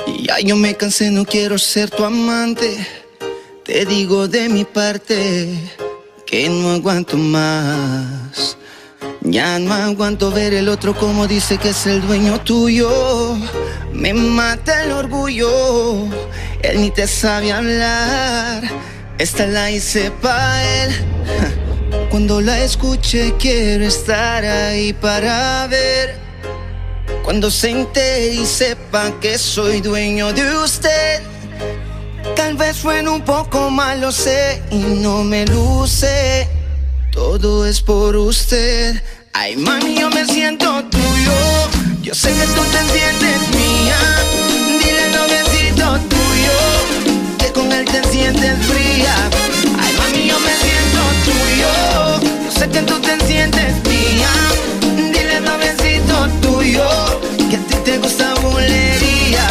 Y ya yo me cansé, no quiero ser tu amante. Te digo de mi parte que no aguanto más. Ya no aguanto ver el otro como dice que es el dueño tuyo. Me mata el orgullo, él ni te sabe hablar. Esta la hice pa' él. Cuando la escuche quiero estar ahí para ver. Cuando se entere y sepa que soy dueño de usted. Tal vez suene un poco mal, lo sé, y no me luce. Todo es por usted. Ay, mami, yo me siento tuyo. Yo sé que tú te entiendes mía. Dile al noviecito tuyo que con él te sientes fría. Ay, mami, yo me siento tuyo. Yo sé que tú te sientes mía. Dile al noviecito tuyo que a ti te gusta bulería.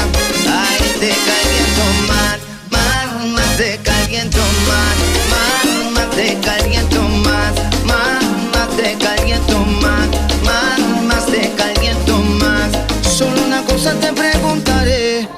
Ay, te caliento más, más, más te caliento más, más, más te caliento más, más, más te caliento más, más, más te caliento más. Solo una cosa te preguntaré.